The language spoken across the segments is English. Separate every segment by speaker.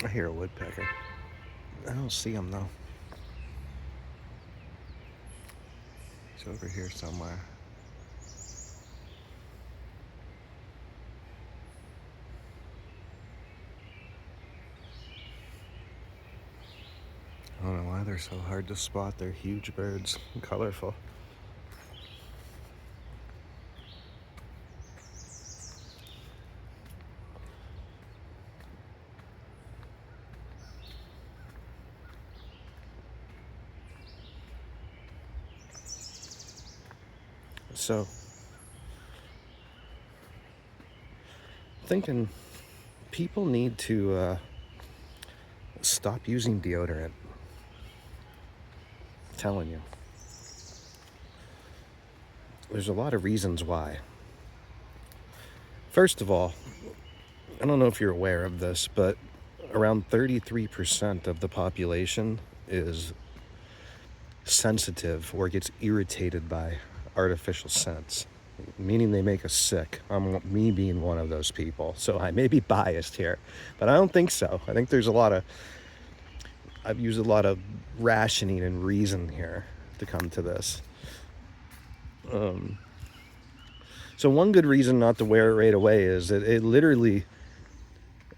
Speaker 1: I hear a woodpecker. I don't see him though. He's over here somewhere. I don't know why they're so hard to spot. They're huge birds and colorful. So, thinking people need to stop using deodorant. I'm telling you. There's a lot of reasons why. First of all, I don't know if you're aware of this, but around 33% of the population is sensitive or gets irritated by artificial scents, meaning they make us sick. Me being one of those people. So I may be biased here, but I don't think so. I think there's I've used a lot of rationing and reason here to come to this. So one good reason not to wear it right away is that it literally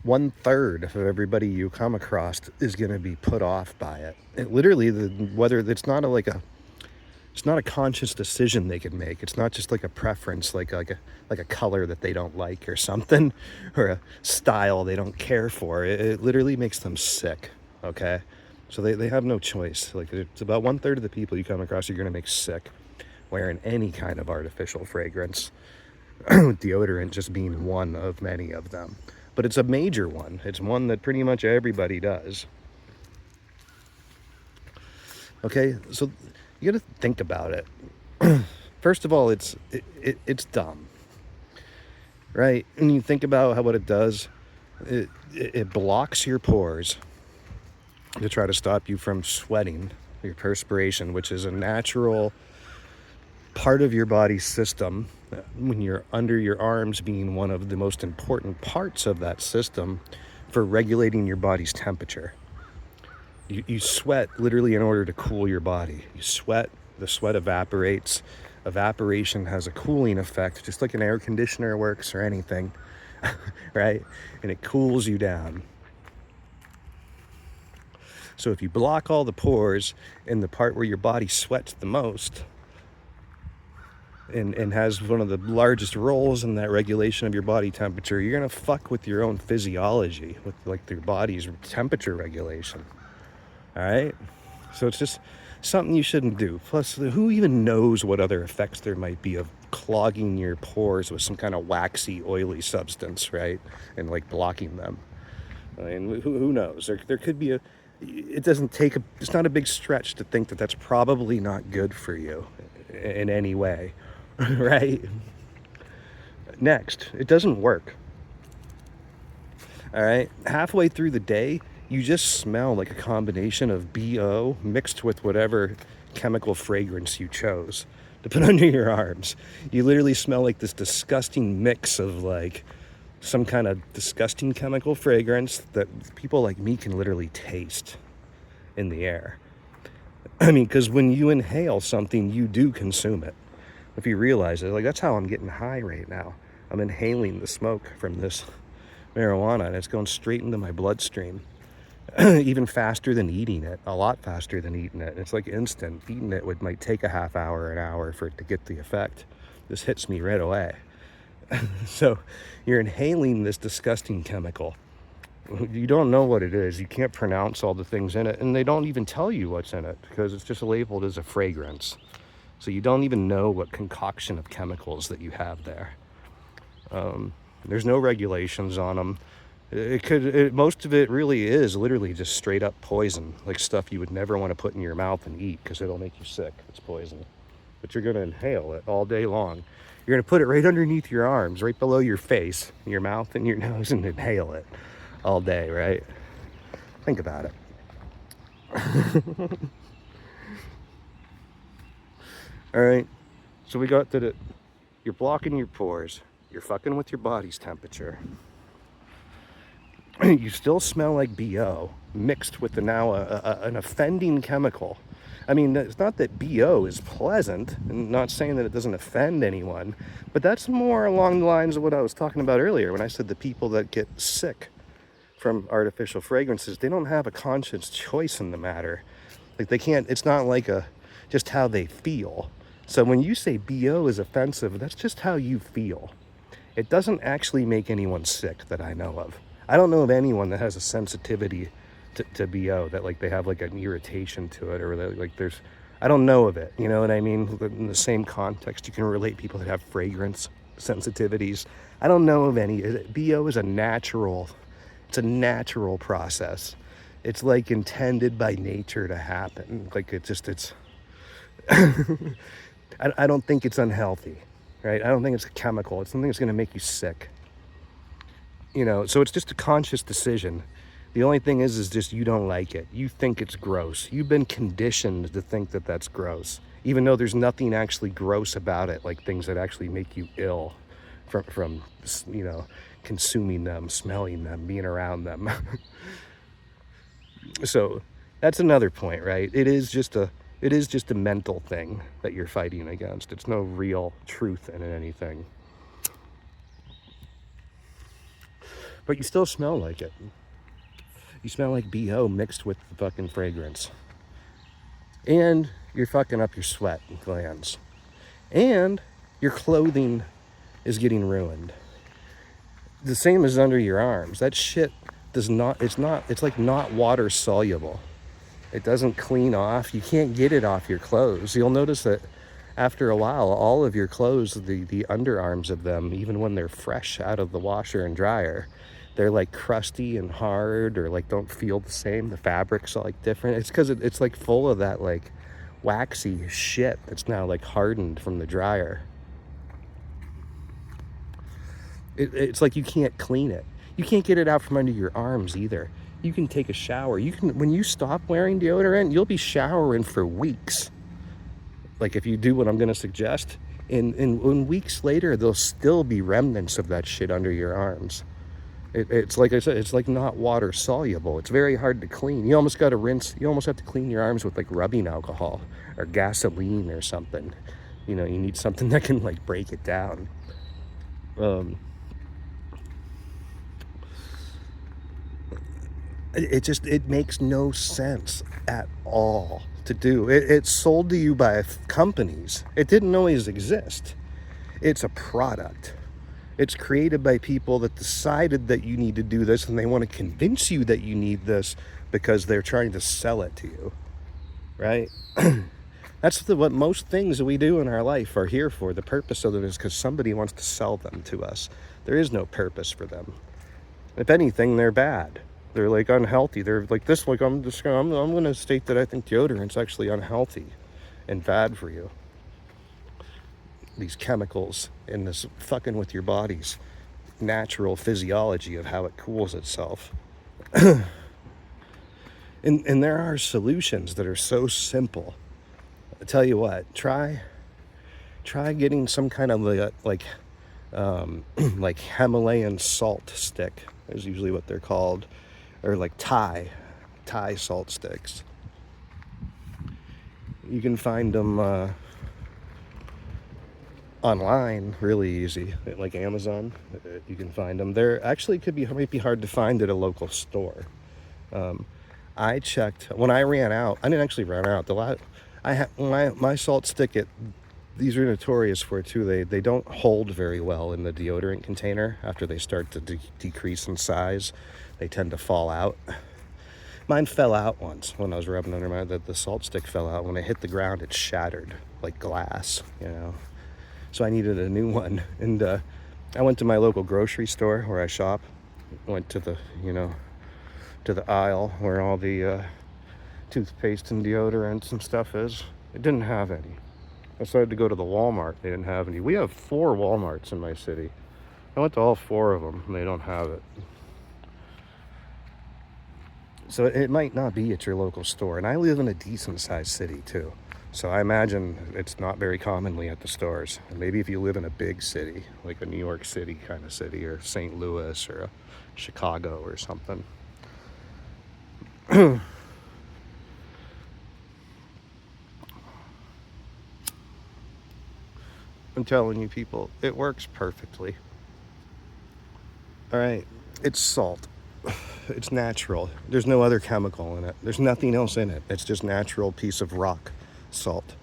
Speaker 1: 1/3 of everybody you come across is going to be put off by it. It literally, whether it's not it's not a conscious decision they can make. It's not just like a preference, like a color that they don't like or something, or a style they don't care for. It literally makes them sick. Okay, so they have no choice. Like it's about 1/3 of the people you come across you're going to make sick wearing any kind of artificial fragrance. Deodorant just being one of many of them. But it's a major one. It's one that pretty much everybody does. Okay, so you got to think about it. First of all, it's dumb, right? And you think about what it does. It blocks your pores to try to stop you from sweating, your perspiration, which is a natural part of your body's system. When you're under your arms, being one of the most important parts of that system for regulating your body's temperature. You sweat literally in order to cool your body. You sweat, the sweat evaporates. Evaporation has a cooling effect, just like an air conditioner works or anything, right? And it cools you down. So if you block all the pores in the part where your body sweats the most, and has one of the largest roles in that regulation of your body temperature, you're gonna fuck with your own physiology, with like your body's temperature regulation. All right, so it's just something you shouldn't do. Plus, who even knows what other effects there might be of clogging your pores with some kind of waxy, oily substance, right? And like blocking them. I mean, who knows? There could be it doesn't take it's not a big stretch to think that that's probably not good for you in any way. Right? Next, it doesn't work. All right? Halfway through the day, you just smell like a combination of BO mixed with whatever chemical fragrance you chose to put under your arms. You literally smell like this disgusting mix of like some kind of disgusting chemical fragrance that people like me can literally taste in the air. I mean, because when you inhale something, you do consume it. If you realize it, like that's how I'm getting high right now. I'm inhaling the smoke from this marijuana and it's going straight into my bloodstream. Even faster than eating it, a lot faster than eating it. It's like instant. Eating it might take a half hour, an hour for it to get the effect. This hits me right away. So you're inhaling this disgusting chemical. You don't know what it is. You can't pronounce all the things in it, and they don't even tell you what's in it because it's just labeled as a fragrance. So you don't even know what concoction of chemicals that you have there. There's no regulations on them. Most of it really is literally just straight up poison, like stuff you would never want to put in your mouth and eat because it'll make you sick. It's poison. But you're going to inhale it all day long. You're going to put it right underneath your arms, right below your face, your mouth and your nose, and inhale it all day, right? Think about it. All right, so we got that you're blocking your pores, you're fucking with your body's temperature. You still smell like BO mixed with the now an offending chemical. I mean, it's not that BO is pleasant, and not saying that it doesn't offend anyone, but that's more along the lines of what I was talking about earlier when I said the people that get sick from artificial fragrances, they don't have a conscious choice in the matter. Like they can't, it's not like a just how they feel. So when you say BO is offensive, that's just how you feel. It doesn't actually make anyone sick that I know of. I don't know of anyone that has a sensitivity to BO, that like they have like an irritation to it, or that like there's, I don't know of it, you know what I mean? In the same context, you can relate people that have fragrance sensitivities. I don't know of any. BO is a natural, it's a natural process. It's like intended by nature to happen. Like it just, it's, I don't think it's unhealthy, right? I don't think it's a chemical. It's something that's going to make you sick. You know, so it's just a conscious decision. The only thing is just you don't like it. You think it's gross. You've been conditioned to think that that's gross, even though there's nothing actually gross about it, like things that actually make you ill from you know, consuming them, smelling them, being around them. So that's another point, right? It is just a mental thing that you're fighting against. It's no real truth in anything. But you still smell like it. You smell like BO mixed with the fucking fragrance. And you're fucking up your sweat glands. And your clothing is getting ruined. The same as under your arms. That shit does not, it's like not water soluble. It doesn't clean off. You can't get it off your clothes. You'll notice that after a while, all of your clothes, the underarms of them, even when they're fresh out of the washer and dryer, they're like crusty and hard, or like don't feel the same. The fabric's like different. It's because it's like full of that like waxy shit that's now like hardened from the dryer. It's like you can't clean it. You can't get it out from under your arms either. You can take a shower. You can, when you stop wearing deodorant, you'll be showering for weeks. Like if you do what I'm going to suggest, in weeks later, there'll still be remnants of that shit under your arms. It's like I said, it's like not water soluble. It's very hard to clean. You almost got to rinse. You almost have to clean your arms with like rubbing alcohol or gasoline or something. You know, you need something that can like break it down. It makes no sense at all to do. It's sold to you by companies. It didn't always exist. It's a product. It's created by people that decided that you need to do this, and they want to convince you that you need this because they're trying to sell it to you, right? That's what most things that we do in our life are here for. The purpose of them is because somebody wants to sell them to us. There is no purpose for them. If anything, they're bad. They're like unhealthy. They're like this. Like I'm going to state that I think deodorant's actually unhealthy and bad for you. These chemicals and this fucking with your body's natural physiology of how it cools itself. And there are solutions that are so simple. I tell you what, try getting some kind of like Himalayan salt stick is usually what they're called, or like Thai salt sticks. You can find them online really easy, like Amazon. You can find them. They're actually might be hard to find at a local store. I checked when I ran out. I didn't actually run out. My salt stick. These are notorious for it too. They don't hold very well in the deodorant container after they start to decrease in size. They tend to fall out. Mine fell out once when I was rubbing under the salt stick fell out. When it hit the ground, it shattered like glass, you know. So I needed a new one. And I went to my local grocery store where I shop. Went to the aisle where all the toothpaste and deodorants and stuff is. It didn't have any. I decided to go to the Walmart. They didn't have any. We have 4 Walmarts in my city. I went to all 4 of them and they don't have it. So it might not be at your local store. And I live in a decent sized city too. So I imagine it's not very commonly at the stores. And maybe if you live in a big city, like a New York City kind of city, or St. Louis, or Chicago or something. I'm telling you, people, it works perfectly. All right, it's salt. It's natural. There's no other chemical in it. There's nothing else in it. It's just natural piece of rock salt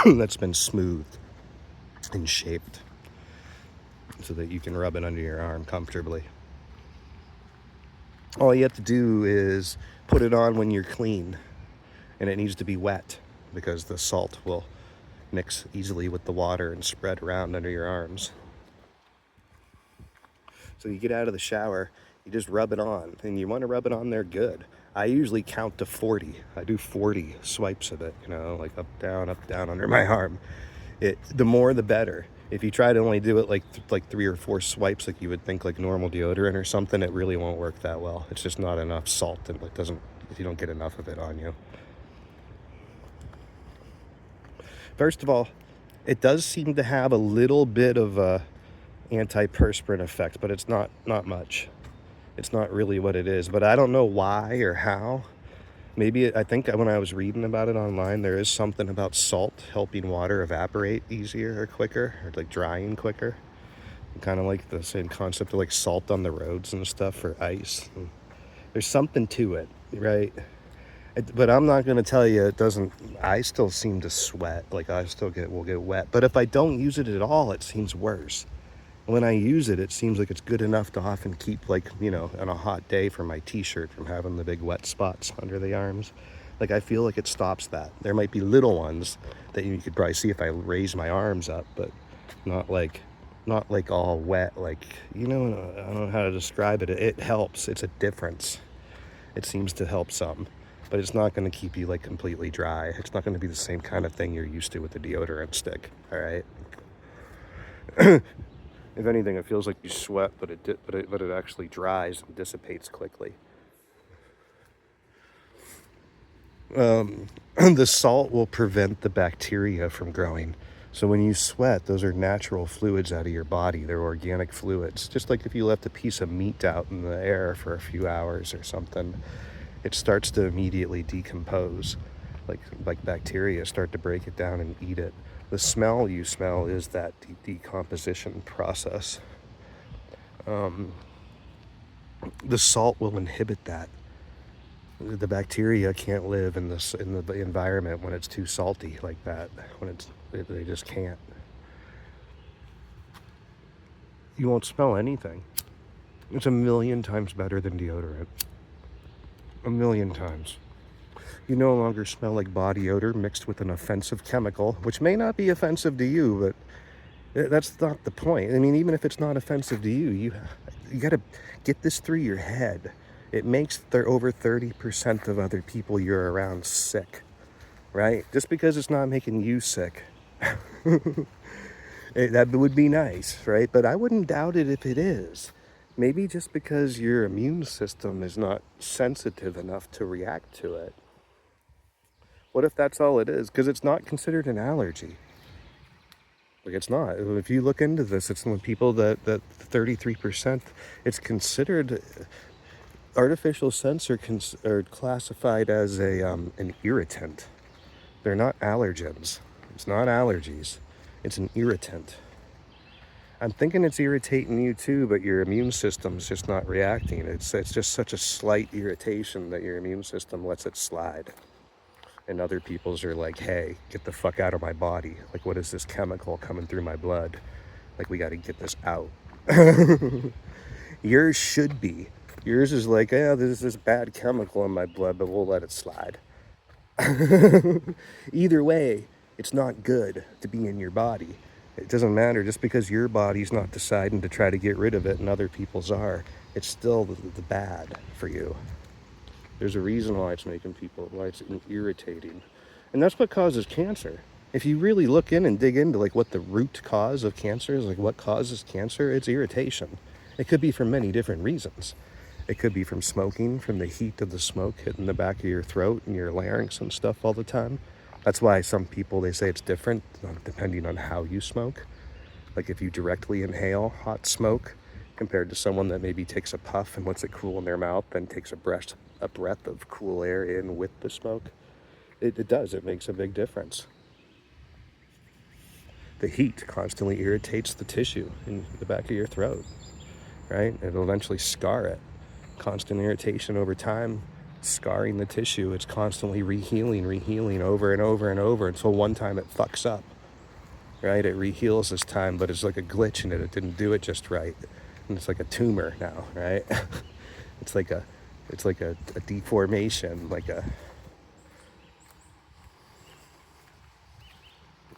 Speaker 1: that's been smoothed and shaped so that you can rub it under your arm comfortably. All you have to do is put it on when you're clean, and it needs to be wet because the salt will mix easily with the water and spread around under your arms. So you get out of the shower, you just rub it on, and you want to rub it on there good. I usually count to 40. I do 40 swipes of it, like up, down under my arm. The more the better. If you try to only do it like 3 or 4 swipes like you would think like normal deodorant or something, it really won't work that well. It's just not enough salt, and if you don't get enough of it on you. First of all, it does seem to have a little bit of a antiperspirant effect, but it's not much. It's not really what it is, but I don't know why or how. Maybe I think when I was reading about it online, there is something about salt helping water evaporate easier or quicker, or like drying quicker. Kind of like the same concept of like salt on the roads and stuff for ice. And there's something to it, right? But I'm not going to tell you it doesn't. I still seem to sweat. Like I still will get wet. But if I don't use it at all, it seems worse. When I use it, it seems like it's good enough to often keep, like, on a hot day for my t-shirt from having the big wet spots under the arms. Like, I feel like it stops that. There might be little ones that you could probably see if I raise my arms up, but not like all wet. Like, I don't know how to describe it. It helps. It's a difference. It seems to help some, but it's not going to keep you like completely dry. It's not going to be the same kind of thing you're used to with the deodorant stick. All right. If anything, it feels like you sweat, but it actually dries and dissipates quickly. The salt will prevent the bacteria from growing. So when you sweat, those are natural fluids out of your body. They're organic fluids. Just like if you left a piece of meat out in the air for a few hours or something, it starts to immediately decompose. Like bacteria start to break it down and eat it. The smell you smell is that decomposition process. The salt will inhibit that. The bacteria can't live in the environment when it's too salty like that. They just can't. You won't smell anything. It's 1,000,000 times better than deodorant. 1,000,000 times. You no longer smell like body odor mixed with an offensive chemical, which may not be offensive to you, but that's not the point. I mean, even if it's not offensive to you, you got to get this through your head. It makes over 30% of other people you're around sick, right? Just because it's not making you sick. That would be nice, right? But I wouldn't doubt it if it is. Maybe just because your immune system is not sensitive enough to react to it. What if that's all it is? Because it's not considered an allergy. Like, it's not. If you look into this, it's when people that 33%, it's considered artificial scents are classified as an irritant. They're not allergens. It's not allergies. It's an irritant. I'm thinking it's irritating you too, but your immune system's just not reacting. It's just such a slight irritation that your immune system lets it slide. And other people's are like, hey, get the fuck out of my body. Like, what is this chemical coming through my blood? Like, we got to get this out. Yours should be. Yours is like, yeah, there's this bad chemical in my blood, but we'll let it slide. Either way, it's not good to be in your body. It doesn't matter. Just because your body's not deciding to try to get rid of it and other people's are, it's still the bad for you. There's a reason why it's irritating. And that's what causes cancer. If you really look in and dig into like what the root cause of cancer is, like what causes cancer, it's irritation. It could be for many different reasons. It could be from smoking, from the heat of the smoke hitting the back of your throat and your larynx and stuff all the time. That's why some people, they say it's different depending on how you smoke. Like if you directly inhale hot smoke compared to someone that maybe takes a puff and lets it cool in their mouth, then takes a breath of cool air in with the smoke, it does. It makes a big difference. The heat constantly irritates the tissue in the back of your throat, right? It'll eventually scar it. Constant irritation over time, scarring the tissue. It's constantly rehealing over and over and over until one time it fucks up, right? It reheals this time, but it's like a glitch in it. It didn't do it just right. And it's like a tumor now, right? it's like a a deformation, like a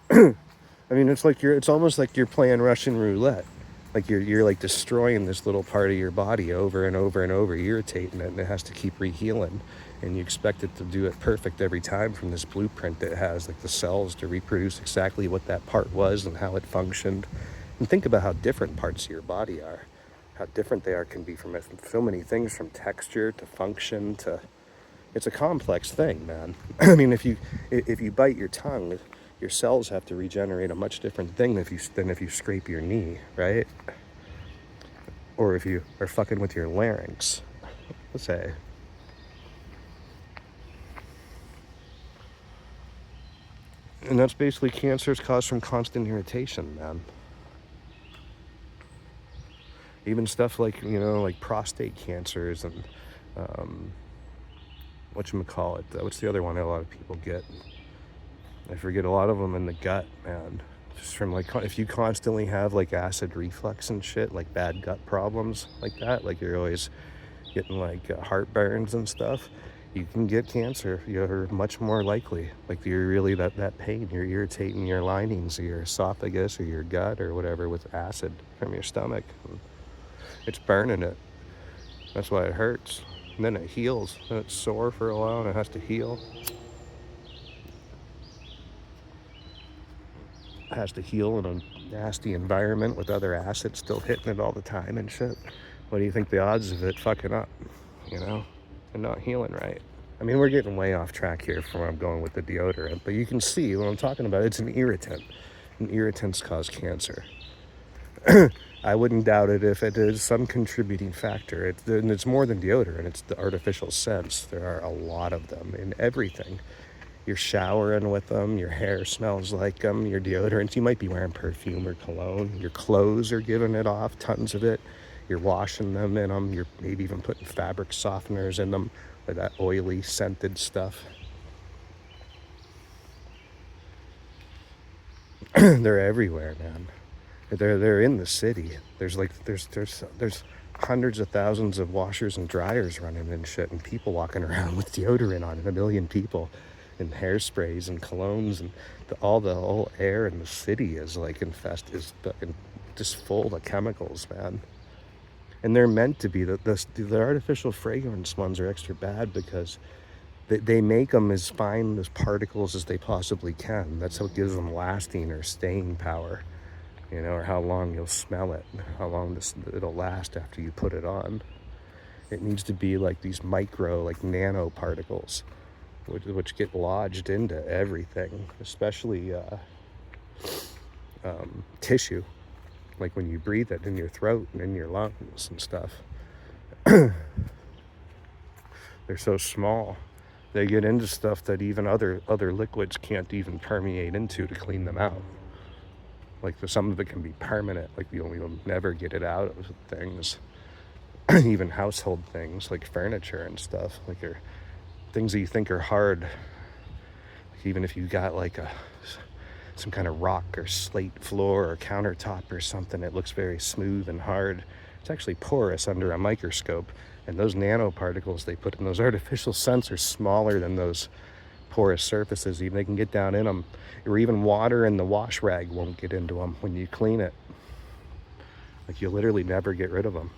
Speaker 1: I mean, it's almost like you're playing Russian roulette. Like you're like destroying this little part of your body over and over and over, irritating it, and it has to keep rehealing. And you expect it to do it perfect every time from this blueprint that has like the cells to reproduce exactly what that part was and how it functioned. And think about how different parts of your body are. How different they are can be from so many things, from texture to function to, it's a complex thing, man. I mean, if you bite your tongue, your cells have to regenerate a much different thing than if you scrape your knee, right? Or if you are fucking with your larynx, let's say. And that's basically cancers caused from constant irritation, man. Even stuff like, like prostate cancers and whatchamacallit, what's the other one that a lot of people get? I forget, a lot of them in the gut, man. Just from like, if you constantly have like acid reflux and shit, like bad gut problems like that, like you're always getting like heartburns and stuff, you can get cancer. You're much more likely. Like you're really that pain, you're irritating your linings or your esophagus or your gut or whatever with acid from your stomach. It's burning it. That's why it hurts. And then it heals. And it's sore for a while and it has to heal. It has to heal in a nasty environment with other acids still hitting it all the time and shit. What do you think the odds of it fucking up, and not healing right? I mean, we're getting way off track here from where I'm going with the deodorant, but you can see what I'm talking about. It's an irritant. And irritants cause cancer. I wouldn't doubt it if it is some contributing factor. And it's more than deodorant. It's the artificial scents. There are a lot of them in everything. You're showering with them. Your hair smells like them. Your deodorants, you might be wearing perfume or cologne. Your clothes are giving it off, tons of it. You're washing them in them. You're maybe even putting fabric softeners in them, or that oily, scented stuff. They're everywhere, man. They're in the city. There's hundreds of thousands of washers and dryers running and shit, and people walking around with deodorant on it. 1 million people, and hairsprays and colognes, and the whole air in the city is like just full of chemicals, man. And they're meant to be. The artificial fragrance ones are extra bad because they make them as fine as particles as they possibly can. That's what gives them lasting or staying power, or how long you'll smell it, how long it'll last after you put it on. It needs to be like these micro, like nanoparticles, which get lodged into everything, especially tissue, like when you breathe it in your throat and in your lungs and stuff. They're so small. They get into stuff that even other liquids can't even permeate into to clean them out. Like some of it can be permanent, like you'll never get it out of things. Even household things like furniture and stuff, like things that you think are hard. Like even if you got like some kind of rock or slate floor or countertop or something, it looks very smooth and hard. It's actually porous under a microscope. And those nanoparticles they put in those artificial scents are smaller than those porous surfaces. Even they can get down in them, or even water in the wash rag won't get into them when you clean it. Like you literally never get rid of them.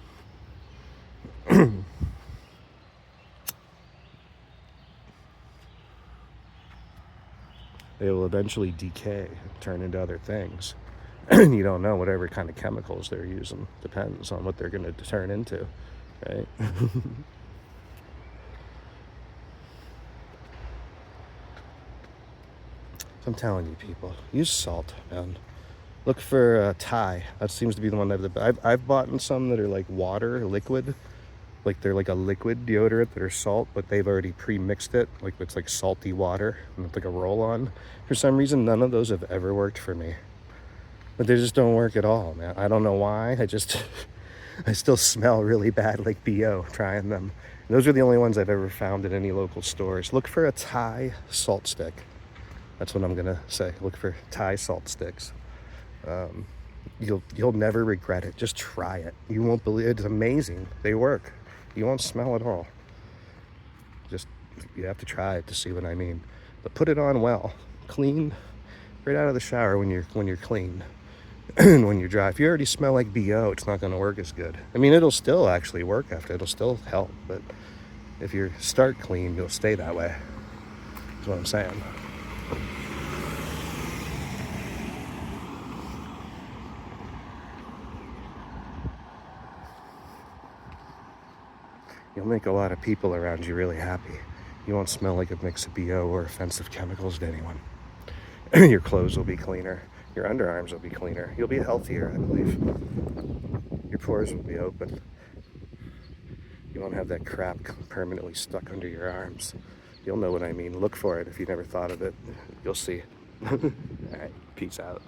Speaker 1: They will eventually decay, turn into other things. And you don't know whatever kind of chemicals they're using. Depends on what they're going to turn into, right? I'm telling you, people, use salt, man. Look for Thai. That seems to be the one that I've bought in some that are like water, liquid. Like they're like a liquid deodorant that are salt, but they've already pre-mixed it. Like it's like salty water and it's like a roll-on. For some reason, none of those have ever worked for me. But they just don't work at all, man. I don't know why. I still smell really bad like BO trying them. Those are the only ones I've ever found at any local stores. Look for a Thai salt stick. That's what I'm gonna say. Look for Thai salt sticks. You'll never regret it. Just try it. You won't believe it's amazing. They work. You won't smell at all. Just you have to try it to see what I mean. But put it on well, clean, right out of the shower when you're clean. And when you're dry, if you already smell like BO, it's not going to work as good. I mean, it'll still actually work after. It'll still help, but if you start clean, you'll stay that way. That's what I'm saying. You'll make a lot of people around you really happy. You won't smell like a mix of BO or offensive chemicals to anyone. Your clothes will be cleaner. Your underarms will be cleaner. You'll be healthier, I believe. Your pores will be open. You won't have that crap permanently stuck under your arms. You'll know what I mean. Look for it if you never thought of it. You'll see. All right, peace out.